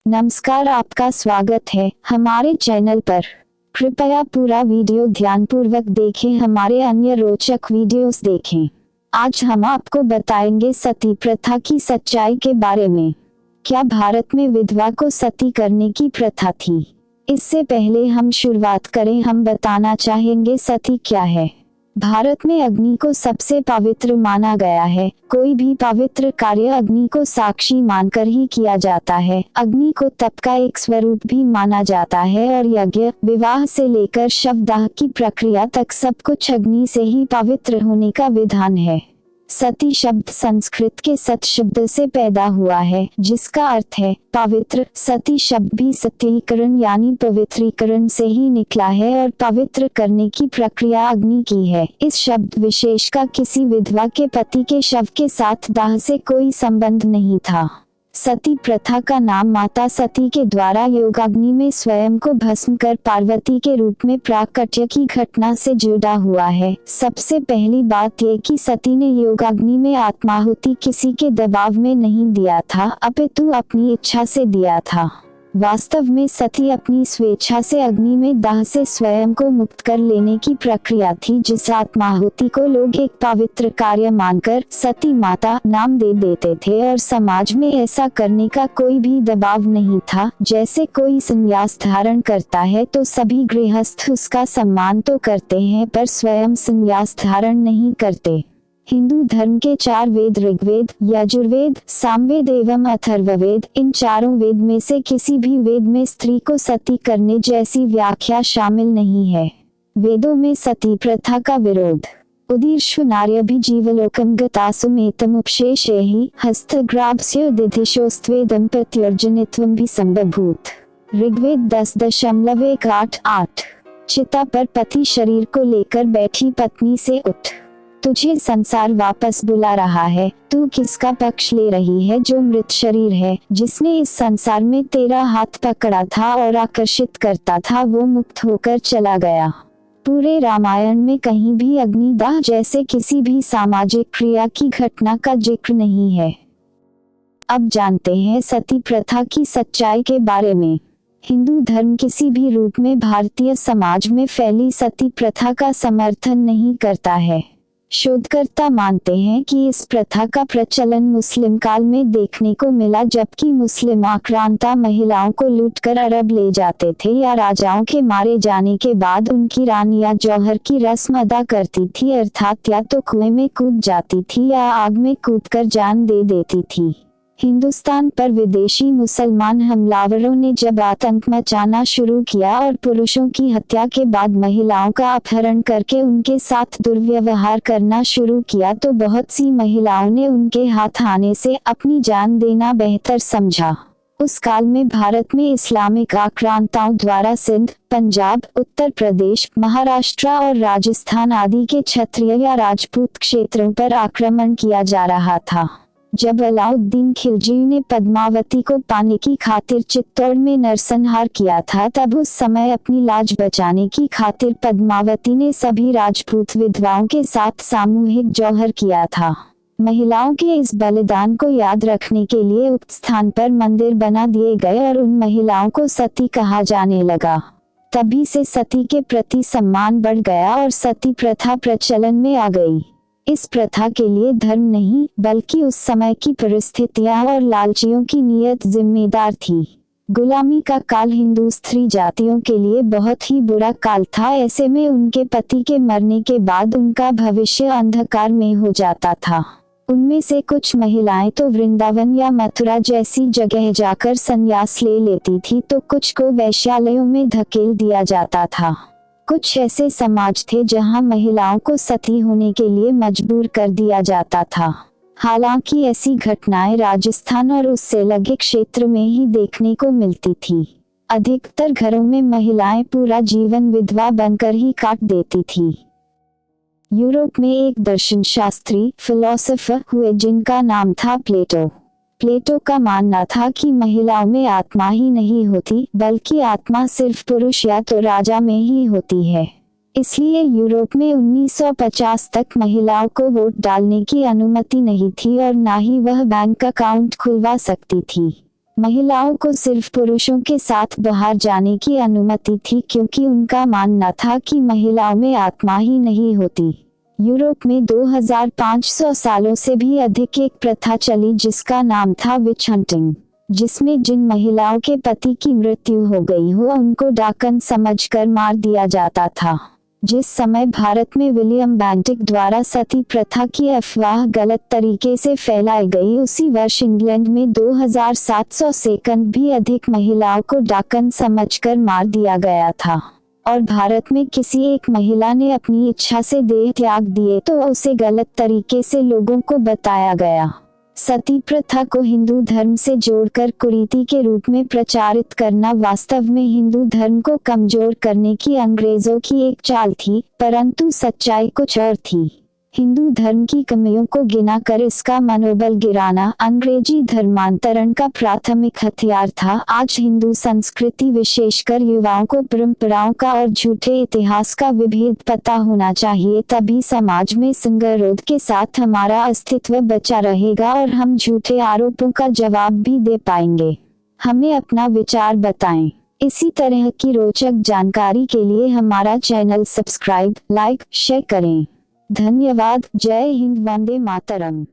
नमस्कार, आपका स्वागत है हमारे चैनल पर। कृपया पूरा वीडियो ध्यानपूर्वक देखें, हमारे अन्य रोचक वीडियोस देखें। आज हम आपको बताएंगे सती प्रथा की सच्चाई के बारे में। क्या भारत में विधवा को सती करने की प्रथा थी? इससे पहले हम शुरुआत करें, हम बताना चाहेंगे सती क्या है। भारत में अग्नि को सबसे पवित्र माना गया है। कोई भी पवित्र कार्य अग्नि को साक्षी मानकर ही किया जाता है। अग्नि को तप का एक स्वरूप भी माना जाता है और यज्ञ, विवाह से लेकर शवदाह की प्रक्रिया तक सब कुछ अग्नि से ही पवित्र होने का विधान है। सती शब्द संस्कृत के सत शब्द से पैदा हुआ है, जिसका अर्थ है पवित्र। सती शब्द भी सतीकरण यानी पवित्रीकरण से ही निकला है और पवित्र करने की प्रक्रिया अग्नि की है। इस शब्द विशेष का किसी विधवा के पति के शव के साथ दाह से कोई संबंध नहीं था। सती प्रथा का नाम माता सती के द्वारा योगाग्नि में स्वयं को भस्म कर पार्वती के रूप में प्राकट्य की घटना से जुड़ा हुआ है। सबसे पहली बात ये कि सती ने योगाग्नि में आत्माहुति किसी के दबाव में नहीं दिया था, अपितु अपनी इच्छा से दिया था। वास्तव में सती अपनी स्वेच्छा से अग्नि में दाह से स्वयं को मुक्त कर लेने की प्रक्रिया थी, जिस आत्माहुति को लोग एक पवित्र कार्य मानकर सती माता नाम दे देते थे और समाज में ऐसा करने का कोई भी दबाव नहीं था। जैसे कोई संन्यास धारण करता है तो सभी गृहस्थ उसका सम्मान तो करते हैं, पर स्वयं संन्यास धारण नहीं करते। हिंदू धर्म के 4 वेद ऋग्वेद, यजुर्वेद, सामवेद एवं अथर्ववेद, इन चारों वेद में से किसी भी वेद में स्त्री को सती करने जैसी व्याख्या शामिल नहीं है। वेदों में सती प्रथा का विरोध उदीर्ष्व नार्यभिजीवलोकं गतासुमेतम् उपशेषैहि हस्तग्राभस्य दिधिशोस्त्वेदं प्रत्यर्जनित्वं भी संबभूत। ऋग्वेद 10.1-8। चिता पर पति शरीर को लेकर बैठी पत्नी से, उठ, तुझे संसार वापस बुला रहा है। तू किसका पक्ष ले रही है? जो मृत शरीर है, जिसने इस संसार में तेरा हाथ पकड़ा था और आकर्षित करता था, वो मुक्त होकर चला गया। पूरे रामायण में कहीं भी अग्निदाह जैसे किसी भी सामाजिक क्रिया की घटना का जिक्र नहीं है। अब जानते हैं सती प्रथा की सच्चाई के बारे में। हिंदू धर्म किसी भी रूप में भारतीय समाज में फैली सती प्रथा का समर्थन नहीं करता है। शोधकर्ता मानते हैं कि इस प्रथा का प्रचलन मुस्लिम काल में देखने को मिला, जबकि मुस्लिम आक्रांता महिलाओं को लूटकर अरब ले जाते थे या राजाओं के मारे जाने के बाद उनकी रानी या जौहर की रस्म अदा करती थी, अर्थात या तो कुएं में कूद जाती थी या आग में कूदकर जान दे देती थी। हिंदुस्तान पर विदेशी मुसलमान हमलावरों ने जब आतंक मचाना शुरू किया और पुरुषों की हत्या के बाद महिलाओं का अपहरण करके उनके साथ दुर्व्यवहार करना शुरू किया, तो बहुत सी महिलाओं ने उनके हाथ आने से अपनी जान देना बेहतर समझा। उस काल में भारत में इस्लामिक आक्रांताओं द्वारा सिंध, पंजाब, उत्तर प्रदेश, महाराष्ट्र और राजस्थान आदि के क्षत्रिय या राजपूत क्षेत्रों पर आक्रमण किया जा रहा था। जब अलाउद्दीन खिलजी ने पद्मावती को पाने की खातिर चित्तौड़ में नरसंहार किया था, तब उस समय अपनी लाज बचाने की खातिर पद्मावती ने सभी राजपूत विधवाओं के साथ सामूहिक जौहर किया था। महिलाओं के इस बलिदान को याद रखने के लिए उक्त स्थान पर मंदिर बना दिए गए और उन महिलाओं को सती कहा जाने लगा। तभी से सती के प्रति सम्मान बढ़ गया और सती प्रथा प्रचलन में आ गई। इस प्रथा के लिए धर्म नहीं, बल्कि उस समय की परिस्थितियां और लालचियों की नीयत जिम्मेदार थी। गुलामी का काल हिंदू स्त्री जातियों के लिए बहुत ही बुरा काल था। ऐसे में उनके पति के मरने के बाद उनका भविष्य अंधकार में हो जाता था। उनमें से कुछ महिलाएं तो वृंदावन या मथुरा जैसी जगह जाकर संन्यास ले लेती थी, तो कुछ को वैश्यालयों में धकेल दिया जाता था। कुछ ऐसे समाज थे जहां महिलाओं को सती होने के लिए मजबूर कर दिया जाता था। हालांकि ऐसी घटनाएं राजस्थान और उससे लगे क्षेत्र में ही देखने को मिलती थी। अधिकतर घरों में महिलाएं पूरा जीवन विधवा बनकर ही काट देती थी। यूरोप में एक दर्शन शास्त्री, फिलोसोफर हुए जिनका नाम था प्लेटो। प्लेटो का मानना था कि महिलाओं में आत्मा ही नहीं होती, बल्कि आत्मा सिर्फ पुरुष या तो राजा में ही होती है। इसलिए यूरोप में 1950 तक महिलाओं को वोट डालने की अनुमति नहीं थी और ना ही वह बैंक अकाउंट खुलवा सकती थी। महिलाओं को सिर्फ पुरुषों के साथ बाहर जाने की अनुमति थी क्योंकि उनका मानना था कि महिलाओं में आत्मा ही नहीं होती। यूरोप में 2500 सालों से भी अधिक एक प्रथा चली जिसका नाम था विच हंटिंग, जिसमें जिन महिलाओं के पति की मृत्यु हो गई हो उनको डाकन समझकर मार दिया जाता था। जिस समय भारत में विलियम बेंटिक द्वारा सती प्रथा की अफवाह गलत तरीके से फैलाई गई, उसी वर्ष इंग्लैंड में 2700 से भी अधिक महिलाओं को डाकन समझकर मार दिया गया था। और भारत में किसी एक महिला ने अपनी इच्छा से देह त्याग दिए तो उसे गलत तरीके से लोगों को बताया गया। सती प्रथा को हिंदू धर्म से जोड़कर कुरीति के रूप में प्रचारित करना वास्तव में हिंदू धर्म को कमजोर करने की अंग्रेजों की एक चाल थी, परंतु सच्चाई कुछ और थी। हिंदू धर्म की कमियों को गिनाकर इसका मनोबल गिराना अंग्रेजी धर्मांतरण का प्राथमिक हथियार था। आज हिंदू संस्कृति विशेषकर युवाओं को परंपराओं का और झूठे इतिहास का विभेद पता होना चाहिए, तभी समाज में संगरोध के साथ हमारा अस्तित्व बचा रहेगा और हम झूठे आरोपों का जवाब भी दे पाएंगे। हमें अपना विचार बताएं। इसी तरह की रोचक जानकारी के लिए हमारा चैनल सब्सक्राइब, लाइक, शेयर करें। धन्यवाद। जय हिंद, वंदे मातरम।